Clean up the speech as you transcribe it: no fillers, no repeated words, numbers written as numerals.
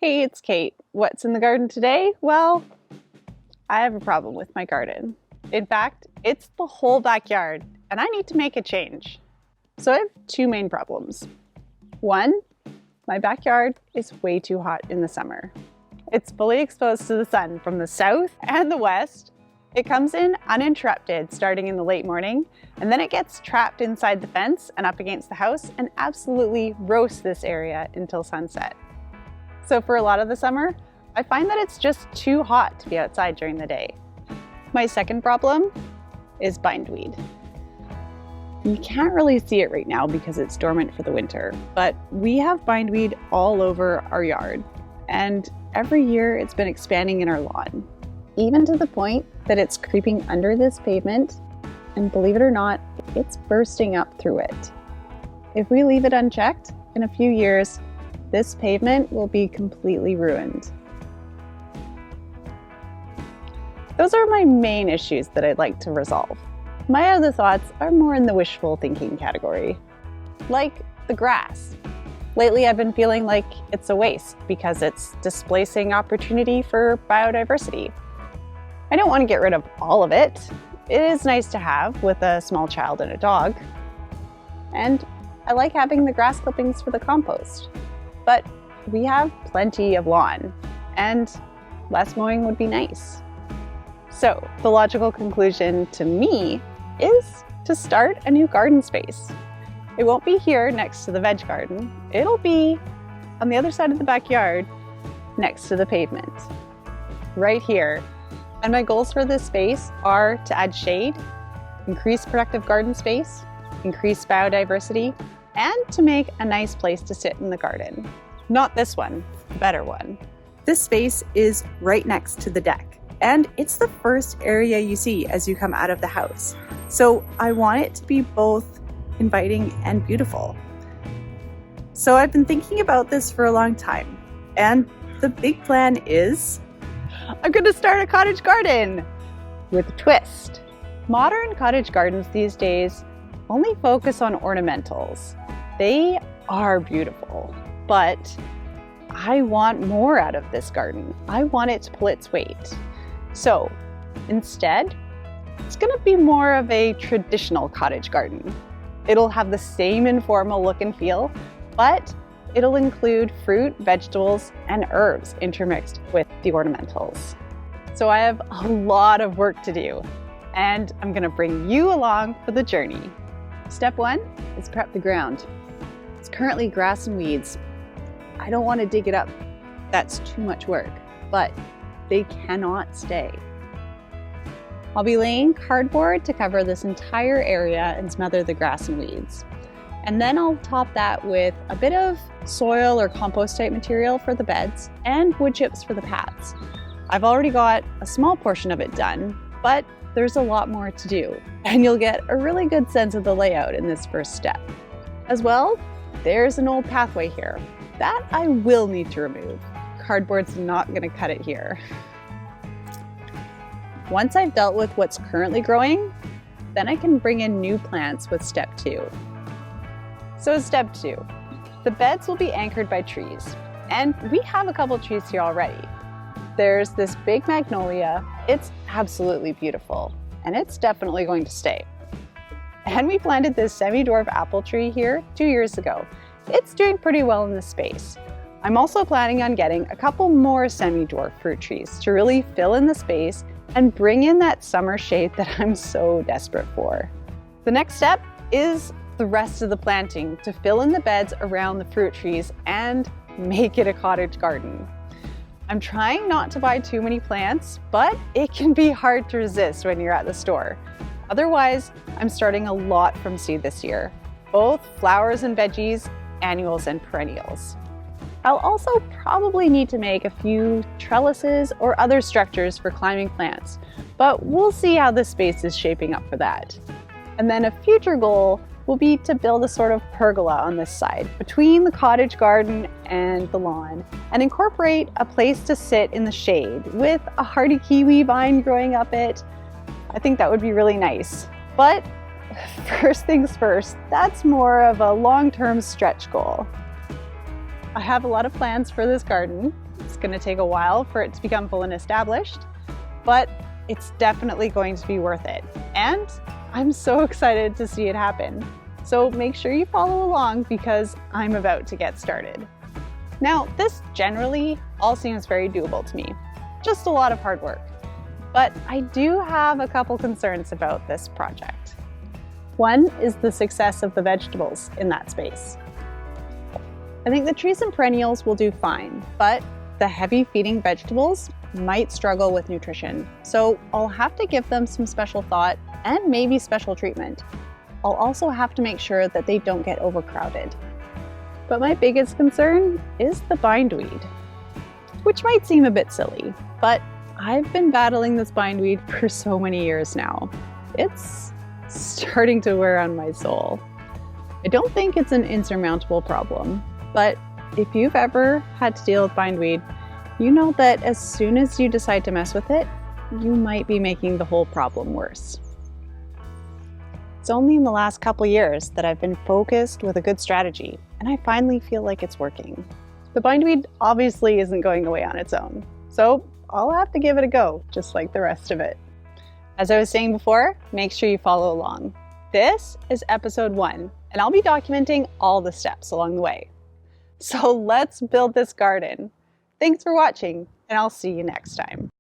Hey, it's Kate. What's in the garden today? Well, I have a problem with my garden. In fact, it's the whole backyard, and I need to make a change. So I have two main problems. One, my backyard is way too hot in the summer. It's fully exposed to the sun from the south and the west. It comes in uninterrupted starting in the late morning, and then it gets trapped inside the fence and up against the house and absolutely roasts this area until sunset. So for a lot of the summer, I find that it's just too hot to be outside during the day. My second problem is bindweed. You can't really see it right now because it's dormant for the winter, but we have bindweed all over our yard, and every year it's been expanding in our lawn, even to the point that it's creeping under this pavement, and believe it or not, it's bursting up through it. If we leave it unchecked, in a few years, this pavement will be completely ruined. Those are my main issues that I'd like to resolve. My other thoughts are more in the wishful thinking category, like the grass. Lately, I've been feeling like it's a waste because it's displacing opportunity for biodiversity. I don't want to get rid of all of it. It is nice to have with a small child and a dog. And I like having the grass clippings for the compost. But we have plenty of lawn, and less mowing would be nice. So the logical conclusion to me is to start a new garden space. It won't be here next to the veg garden. It'll be on the other side of the backyard next to the pavement, right here. And my goals for this space are to add shade, increase productive garden space, increase biodiversity, and to make a nice place to sit in the garden. Not this one, a better one. This space is right next to the deck, and it's the first area you see as you come out of the house. So I want it to be both inviting and beautiful. So I've been thinking about this for a long time, and the big plan is I'm going to start a cottage garden with a twist. Modern cottage gardens these days only focus on ornamentals. They are beautiful, but I want more out of this garden. I want it to pull its weight. So instead, it's going to be more of a traditional cottage garden. It'll have the same informal look and feel, but it'll include fruit, vegetables, and herbs intermixed with the ornamentals. So I have a lot of work to do, and I'm going to bring you along for the journey. Step one is prep the ground. It's currently grass and weeds. I don't want to dig it up. That's too much work, but they cannot stay. I'll be laying cardboard to cover this entire area and smother the grass and weeds. And then I'll top that with a bit of soil or compost type material for the beds and wood chips for the paths. I've already got a small portion of it done, but there's a lot more to do, and you'll get a really good sense of the layout in this first step. As well, there's an old pathway here. That I will need to remove. Cardboard's not going to cut it here. Once I've dealt with what's currently growing, then I can bring in new plants with step two. So step two, the beds will be anchored by trees, and we have a couple trees here already. There's this big magnolia. It's absolutely beautiful, and it's definitely going to stay. And we planted this semi-dwarf apple tree here 2 years ago. It's doing pretty well in this space. I'm also planning on getting a couple more semi-dwarf fruit trees to really fill in the space and bring in that summer shade that I'm so desperate for. The next step is the rest of the planting to fill in the beds around the fruit trees and make it a cottage garden. I'm trying not to buy too many plants, but it can be hard to resist when you're at the store. Otherwise, I'm starting a lot from seed this year, both flowers and veggies, annuals and perennials. I'll also probably need to make a few trellises or other structures for climbing plants, but we'll see how this space is shaping up for that. And then a future goal will be to build a sort of pergola on this side between the cottage garden and the lawn and incorporate a place to sit in the shade with a hardy kiwi vine growing up it. I think that would be really nice. But first things first, that's more of a long-term stretch goal. I have a lot of plans for this garden. It's going to take a while for it to become full and established, but it's definitely going to be worth it. And I'm so excited to see it happen. So make sure you follow along because I'm about to get started. Now, this generally all seems very doable to me. Just a lot of hard work. But I do have a couple concerns about this project. One is the success of the vegetables in that space. I think the trees and perennials will do fine, but the heavy feeding vegetables might struggle with nutrition. So I'll have to give them some special thought and maybe special treatment. I'll also have to make sure that they don't get overcrowded. But my biggest concern is the bindweed, which might seem a bit silly, but I've been battling this bindweed for so many years now. It's starting to wear on my soul. I don't think it's an insurmountable problem, but if you've ever had to deal with bindweed, you know that as soon as you decide to mess with it, you might be making the whole problem worse. It's only in the last couple years that I've been focused with a good strategy, and I finally feel like it's working. The bindweed obviously isn't going away on its own, so I'll have to give it a go, just like the rest of it. As I was saying before, make sure you follow along. This is episode 1, and I'll be documenting all the steps along the way. So let's build this garden. Thanks for watching, and I'll see you next time.